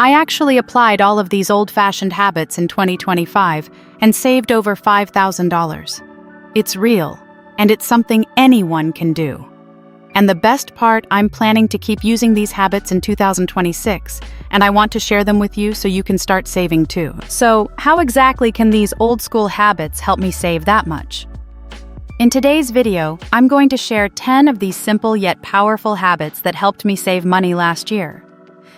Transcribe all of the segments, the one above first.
I actually applied all of these old-fashioned habits in 2025 and saved over $5,000. It's real, and it's something anyone can do. And the best part, I'm planning to keep using these habits in 2026, and I want to share them with you so you can start saving too. So, how exactly can these old-school habits help me save that much? In today's video, I'm going to share 10 of these simple yet powerful habits that helped me save money last year.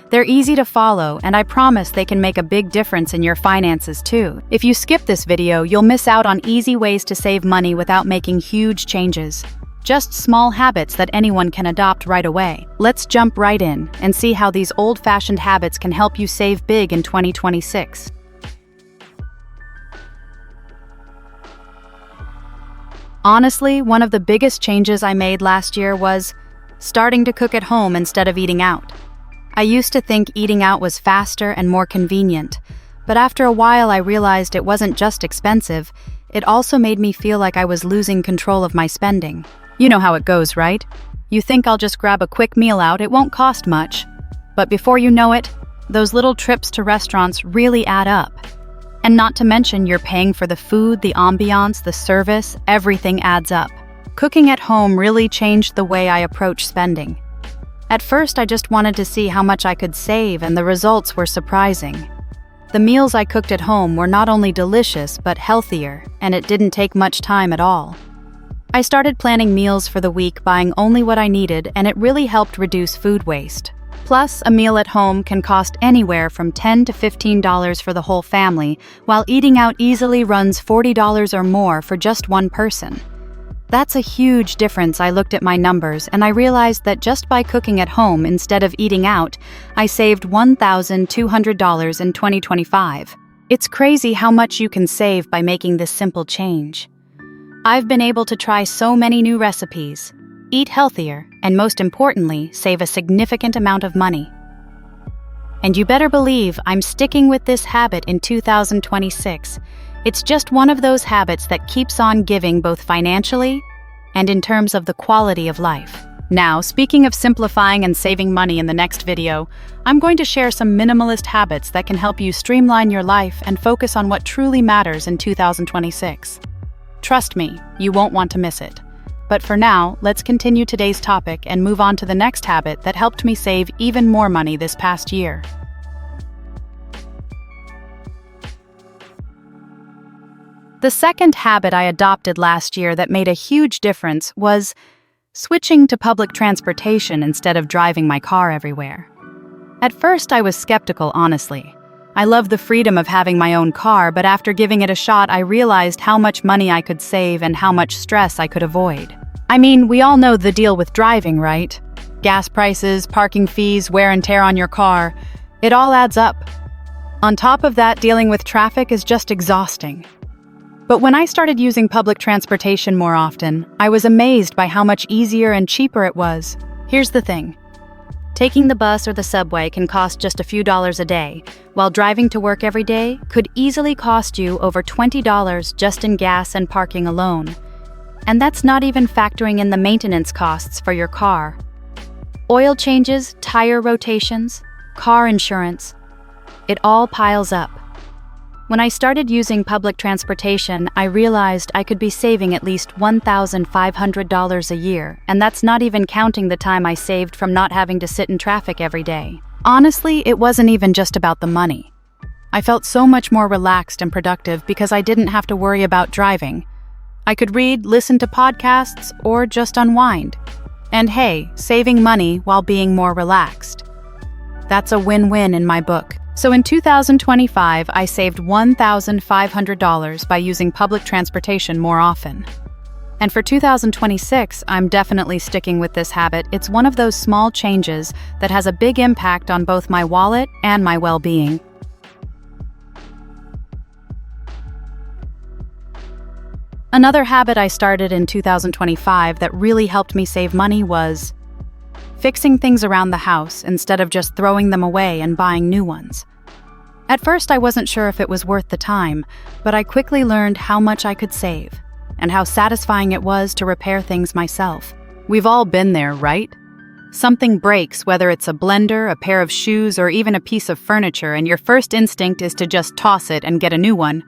They're easy to follow, and I promise they can make a big difference in your finances too. If you skip this video, you'll miss out on easy ways to save money without making huge changes. Just small habits that anyone can adopt right away. Let's jump right in and see how these old-fashioned habits can help you save big in 2026. Honestly, one of the biggest changes I made last year was starting to cook at home instead of eating out. I used to think eating out was faster and more convenient, but after a while I realized it wasn't just expensive, it also made me feel like I was losing control of my spending. You know how it goes, right? You think I'll just grab a quick meal out, it won't cost much. But before you know it, those little trips to restaurants really add up. And not to mention you're paying for the food, the ambiance, the service, everything adds up. Cooking at home really changed the way I approach spending. At first, I just wanted to see how much I could save, and the results were surprising. The meals I cooked at home were not only delicious, but healthier, and it didn't take much time at all. I started planning meals for the week, buying only what I needed, and it really helped reduce food waste. Plus, a meal at home can cost anywhere from $10 to $15 for the whole family, while eating out easily runs $40 or more for just one person. That's a huge difference. I looked at my numbers and I realized that just by cooking at home instead of eating out, I saved $1,200 in 2025. It's crazy how much you can save by making this simple change. I've been able to try so many new recipes, eat healthier, and most importantly, save a significant amount of money. And you better believe I'm sticking with this habit in 2026. It's just one of those habits that keeps on giving both financially and in terms of the quality of life. Now, speaking of simplifying and saving money in the next video, I'm going to share some minimalist habits that can help you streamline your life and focus on what truly matters in 2026. Trust me, you won't want to miss it. But for now, let's continue today's topic and move on to the next habit that helped me save even more money this past year. The second habit I adopted last year that made a huge difference was switching to public transportation instead of driving my car everywhere. At first, I was skeptical, honestly. I love the freedom of having my own car, but after giving it a shot, I realized how much money I could save and how much stress I could avoid. I mean, we all know the deal with driving, right? Gas prices, parking fees, wear and tear on your car. It all adds up. On top of that, dealing with traffic is just exhausting. But when I started using public transportation more often, I was amazed by how much easier and cheaper it was. Here's the thing. Taking the bus or the subway can cost just a few dollars a day, while driving to work every day could easily cost you over $20 just in gas and parking alone. And that's not even factoring in the maintenance costs for your car. Oil changes, tire rotations, car insurance. It all piles up. When I started using public transportation, I realized I could be saving at least $1,500 a year, and that's not even counting the time I saved from not having to sit in traffic every day. Honestly, it wasn't even just about the money. I felt so much more relaxed and productive because I didn't have to worry about driving. I could read, listen to podcasts, or just unwind. And hey, saving money while being more relaxed. That's a win-win in my book. So in 2025, I saved $1,500 by using public transportation more often. And for 2026, I'm definitely sticking with this habit. It's one of those small changes that has a big impact on both my wallet and my well-being. Another habit I started in 2025 that really helped me save money was fixing things around the house instead of just throwing them away and buying new ones. At first, I wasn't sure if it was worth the time, but I quickly learned how much I could save and how satisfying it was to repair things myself. We've all been there, right? Something breaks, whether it's a blender, a pair of shoes, or even a piece of furniture, and your first instinct is to just toss it and get a new one.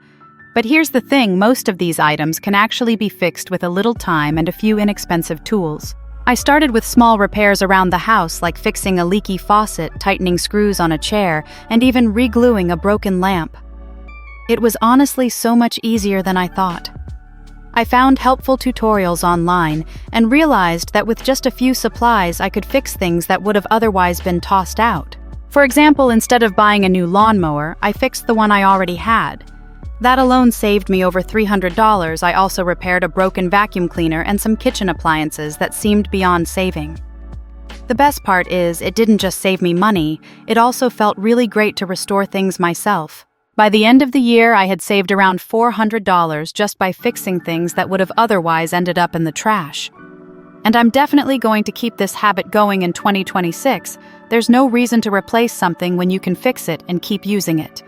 But here's the thing, most of these items can actually be fixed with a little time and a few inexpensive tools. I started with small repairs around the house, like fixing a leaky faucet, tightening screws on a chair, and even re-gluing a broken lamp. It was honestly so much easier than I thought. I found helpful tutorials online and realized that with just a few supplies I could fix things that would have otherwise been tossed out. For example, instead of buying a new lawnmower, I fixed the one I already had. That alone saved me over $300. I also repaired a broken vacuum cleaner and some kitchen appliances that seemed beyond saving. The best part is, it didn't just save me money, it also felt really great to restore things myself. By the end of the year, I had saved around $400 just by fixing things that would have otherwise ended up in the trash. And I'm definitely going to keep this habit going in 2026. There's no reason to replace something when you can fix it and keep using it.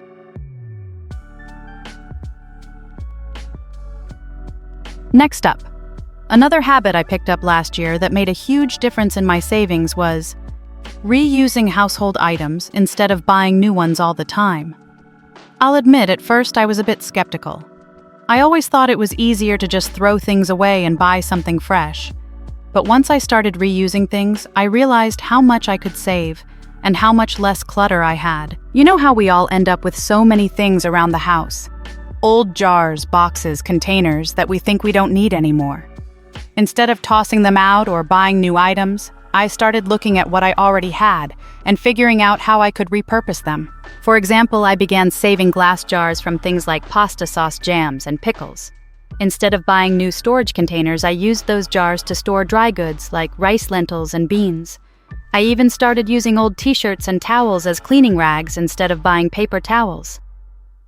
Next up, another habit I picked up last year that made a huge difference in my savings was reusing household items instead of buying new ones all the time. I'll admit, at first I was a bit skeptical. I always thought it was easier to just throw things away and buy something fresh. But once I started reusing things, I realized how much I could save and how much less clutter I had. You know how we all end up with so many things around the house? Old jars, boxes, containers that we think we don't need anymore. Instead of tossing them out or buying new items, I started looking at what I already had and figuring out how I could repurpose them. For example, I began saving glass jars from things like pasta sauce jams and pickles. Instead of buying new storage containers, I used those jars to store dry goods like rice, lentils, and beans. I even started using old t-shirts and towels as cleaning rags instead of buying paper towels.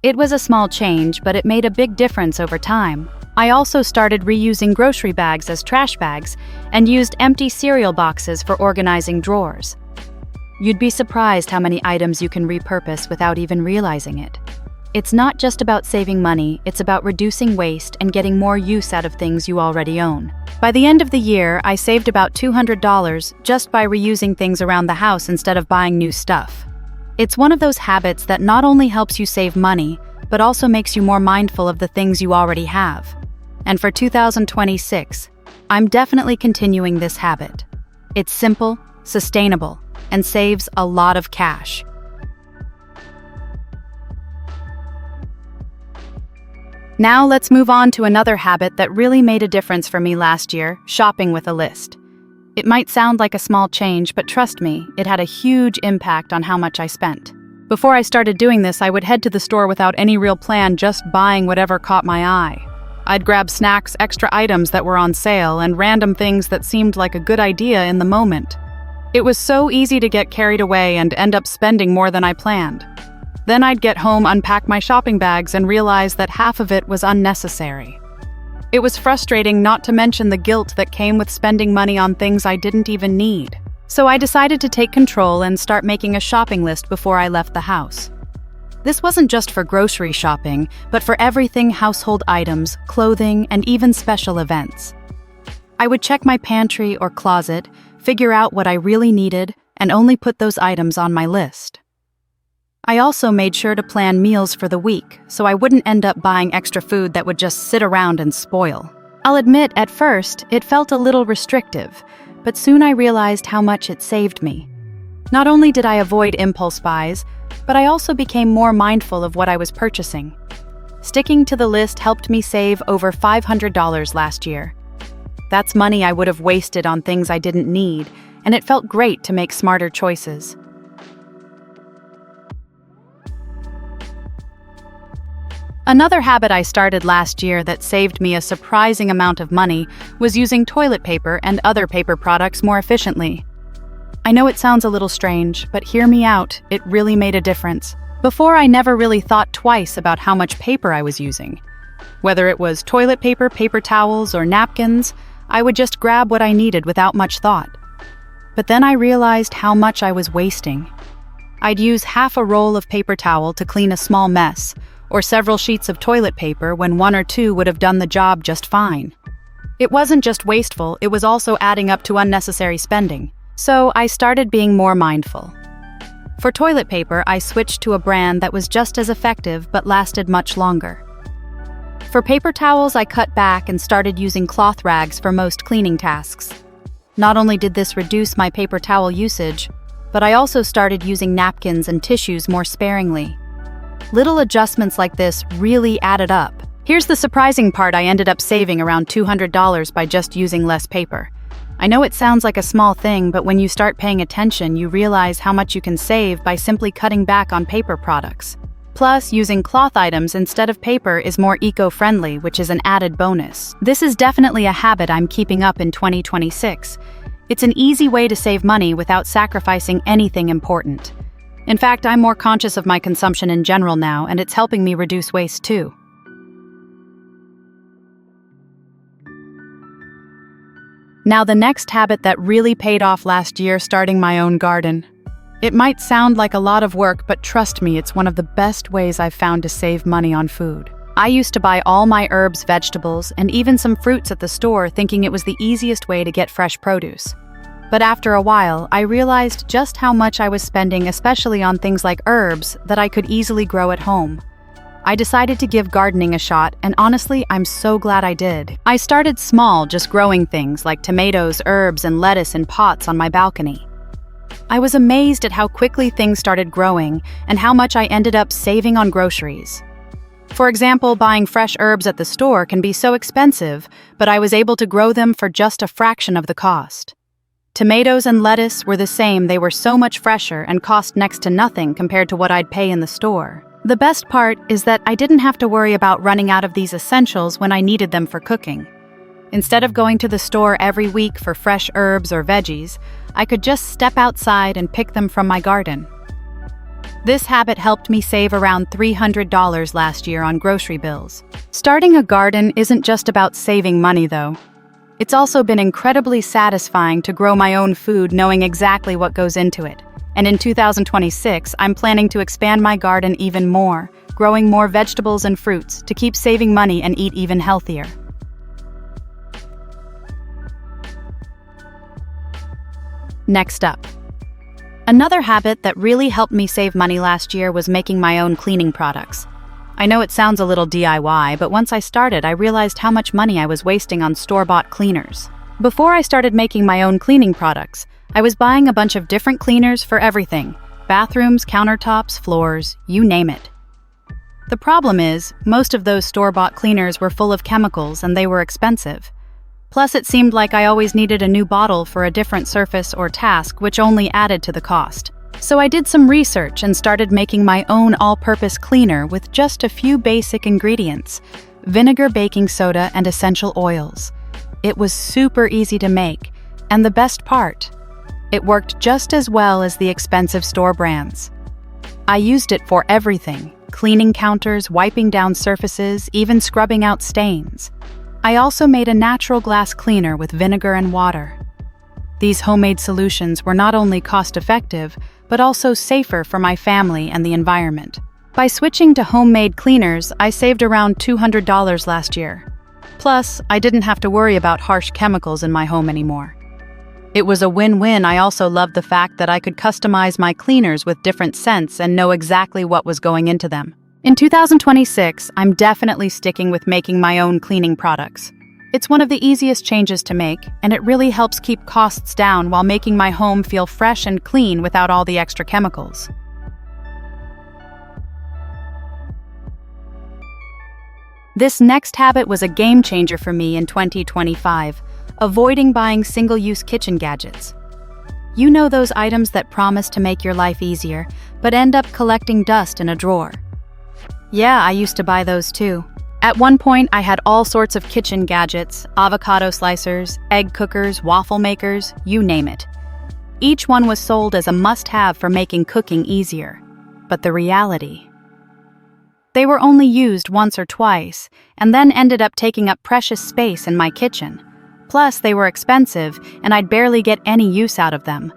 It was a small change, but it made a big difference over time. I also started reusing grocery bags as trash bags and used empty cereal boxes for organizing drawers. You'd be surprised how many items you can repurpose without even realizing it. It's not just about saving money, it's about reducing waste and getting more use out of things you already own. By the end of the year, I saved about $200 just by reusing things around the house instead of buying new stuff. It's one of those habits that not only helps you save money, but also makes you more mindful of the things you already have. And for 2026, I'm definitely continuing this habit. It's simple, sustainable, and saves a lot of cash. Now let's move on to another habit that really made a difference for me last year, shopping with a list. It might sound like a small change, but trust me, it had a huge impact on how much I spent. Before I started doing this, I would head to the store without any real plan, just buying whatever caught my eye. I'd grab snacks, extra items that were on sale, and random things that seemed like a good idea in the moment. It was so easy to get carried away and end up spending more than I planned. Then I'd get home, unpack my shopping bags, and realize that half of it was unnecessary. It was frustrating, not to mention the guilt that came with spending money on things I didn't even need. So I decided to take control and start making a shopping list before I left the house. This wasn't just for grocery shopping, but for everything: household items, clothing, and even special events. I would check my pantry or closet, figure out what I really needed, and only put those items on my list. I also made sure to plan meals for the week, so I wouldn't end up buying extra food that would just sit around and spoil. I'll admit, at first, it felt a little restrictive, but soon I realized how much it saved me. Not only did I avoid impulse buys, but I also became more mindful of what I was purchasing. Sticking to the list helped me save over $500 last year. That's money I would have wasted on things I didn't need, and it felt great to make smarter choices. Another habit I started last year that saved me a surprising amount of money was using toilet paper and other paper products more efficiently. I know it sounds a little strange, but hear me out, it really made a difference. Before, I never really thought twice about how much paper I was using. Whether it was toilet paper, paper towels, or napkins, I would just grab what I needed without much thought. But then I realized how much I was wasting. I'd use half a roll of paper towel to clean a small mess, or several sheets of toilet paper when one or two would have done the job just fine. It wasn't just wasteful, it was also adding up to unnecessary spending. So I started being more mindful. For toilet paper, I switched to a brand that was just as effective but lasted much longer. For paper towels, I cut back and started using cloth rags for most cleaning tasks. Not only did this reduce my paper towel usage, but I also started using napkins and tissues more sparingly. Little adjustments like this really added up. Here's the surprising part: I ended up saving around $200 by just using less paper. I know it sounds like a small thing, but when you start paying attention, you realize how much you can save by simply cutting back on paper products. Plus, using cloth items instead of paper is more eco-friendly, which is an added bonus. This is definitely a habit I'm keeping up in 2026. It's an easy way to save money without sacrificing anything important. In fact, I'm more conscious of my consumption in general now, and it's helping me reduce waste too. Now, the next habit that really paid off last year: starting my own garden. It might sound like a lot of work, but trust me, it's one of the best ways I've found to save money on food. I used to buy all my herbs, vegetables, and even some fruits at the store, thinking it was the easiest way to get fresh produce. But after a while, I realized just how much I was spending, especially on things like herbs that I could easily grow at home. I decided to give gardening a shot, and honestly, I'm so glad I did. I started small, just growing things like tomatoes, herbs, and lettuce in pots on my balcony. I was amazed at how quickly things started growing and how much I ended up saving on groceries. For example, buying fresh herbs at the store can be so expensive, but I was able to grow them for just a fraction of the cost. Tomatoes and lettuce were the same; they were so much fresher and cost next to nothing compared to what I'd pay in the store. The best part is that I didn't have to worry about running out of these essentials when I needed them for cooking. Instead of going to the store every week for fresh herbs or veggies, I could just step outside and pick them from my garden. This habit helped me save around $300 last year on grocery bills. Starting a garden isn't just about saving money, though. It's also been incredibly satisfying to grow my own food, knowing exactly what goes into it. And in 2026, I'm planning to expand my garden even more, growing more vegetables and fruits to keep saving money and eat even healthier. Next up. Another habit that really helped me save money last year was making my own cleaning products. I know it sounds a little DIY, but once I started, I realized how much money I was wasting on store-bought cleaners. Before I started making my own cleaning products, I was buying a bunch of different cleaners for everything: bathrooms, countertops, floors, you name it. The problem is, most of those store-bought cleaners were full of chemicals and they were expensive. Plus, it seemed like I always needed a new bottle for a different surface or task, which only added to the cost. So I did some research and started making my own all-purpose cleaner with just a few basic ingredients: vinegar, baking soda, and essential oils. It was super easy to make, and the best part, it worked just as well as the expensive store brands. I used it for everything: cleaning counters, wiping down surfaces, even scrubbing out stains. I also made a natural glass cleaner with vinegar and water. These homemade solutions were not only cost-effective, but also safer for my family and the environment. By switching to homemade cleaners, I saved around $200 last year. Plus, I didn't have to worry about harsh chemicals in my home anymore. It was a win-win. I also loved the fact that I could customize my cleaners with different scents and know exactly what was going into them. In 2026, I'm definitely sticking with making my own cleaning products. It's one of the easiest changes to make, and it really helps keep costs down while making my home feel fresh and clean without all the extra chemicals. This next habit was a game changer for me in 2025, avoiding buying single-use kitchen gadgets. You know those items that promise to make your life easier, but end up collecting dust in a drawer. Yeah, I used to buy those too. At one point, I had all sorts of kitchen gadgets: avocado slicers, egg cookers, waffle makers, you name it. Each one was sold as a must-have for making cooking easier. But the reality: they were only used once or twice, and then ended up taking up precious space in my kitchen. Plus, they were expensive, and I'd barely get any use out of them.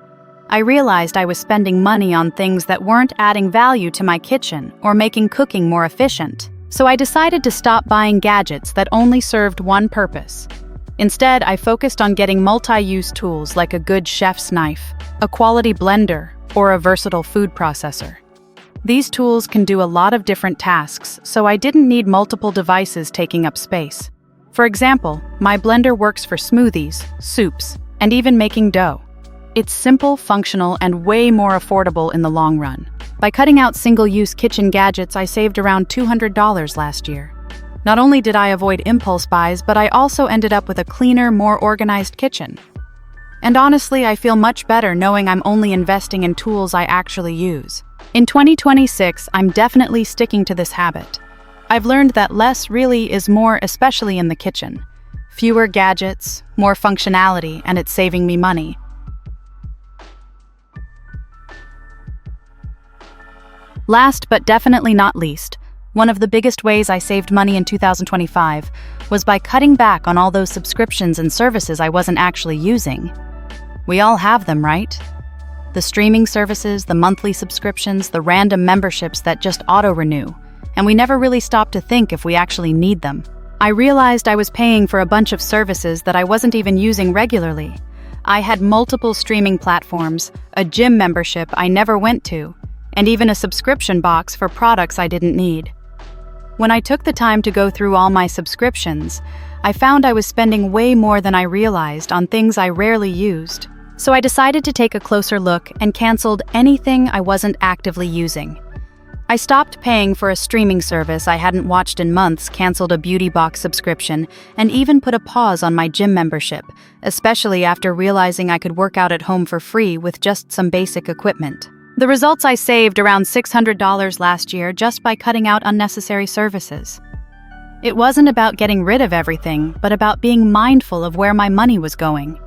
I realized I was spending money on things that weren't adding value to my kitchen or making cooking more efficient. So I decided to stop buying gadgets that only served one purpose: Instead, I focused on getting multi-use tools like a good chef's knife, a quality blender, or a versatile food processor. These tools can do a lot of different tasks, so I didn't need multiple devices taking up space. For example, my blender works for smoothies, soups, and even making dough. It's simple, functional, and way more affordable in the long run. By cutting out single-use kitchen gadgets, I saved around $200 last year. Not only did I avoid impulse buys, but I also ended up with a cleaner, more organized kitchen. And honestly, I feel much better knowing I'm only investing in tools I actually use. In 2026, I'm definitely sticking to this habit. I've learned that less really is more, especially in the kitchen. Fewer gadgets, more functionality, and it's saving me money. Last but definitely not least, one of the biggest ways I saved money in 2025 was by cutting back on all those subscriptions and services I wasn't actually using. We all have them, right? The streaming services, the monthly subscriptions, the random memberships that just auto-renew, and we never really stop to think if we actually need them. I realized I was paying for a bunch of services that I wasn't even using regularly. I had multiple streaming platforms, a gym membership I never went to, and even a subscription box for products I didn't need. When I took the time to go through all my subscriptions, I found I was spending way more than I realized on things I rarely used. So I decided to take a closer look and canceled anything I wasn't actively using. I stopped paying for a streaming service I hadn't watched in months, canceled a beauty box subscription, and even put a pause on my gym membership, especially after realizing I could work out at home for free with just some basic equipment. The results: I saved around $600 last year just by cutting out unnecessary services. It wasn't about getting rid of everything, but about being mindful of where my money was going.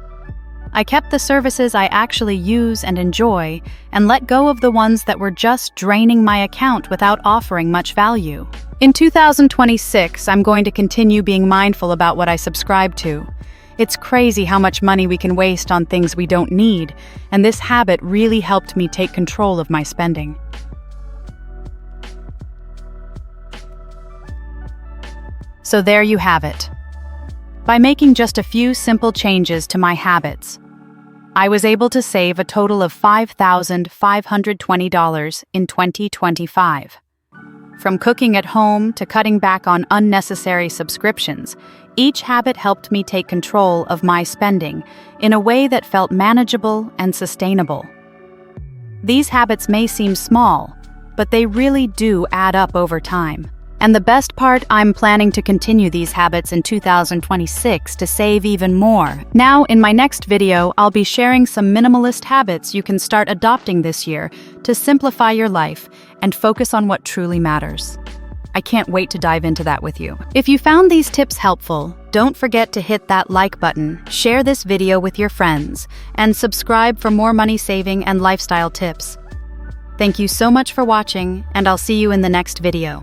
I kept the services I actually use and enjoy, and let go of the ones that were just draining my account without offering much value. In 2026, I'm going to continue being mindful about what I subscribe to. It's crazy how much money we can waste on things we don't need, and this habit really helped me take control of my spending. So there you have it. By making just a few simple changes to my habits, I was able to save a total of $5,520 in 2025. From cooking at home to cutting back on unnecessary subscriptions, each habit helped me take control of my spending in a way that felt manageable and sustainable. These habits may seem small, but they really do add up over time. And the best part, I'm planning to continue these habits in 2026 to save even more. Now, in my next video, I'll be sharing some minimalist habits you can start adopting this year to simplify your life and focus on what truly matters. I can't wait to dive into that with you. If you found these tips helpful, don't forget to hit that like button, share this video with your friends, and subscribe for more money saving and lifestyle tips. Thank you so much for watching, and I'll see you in the next video.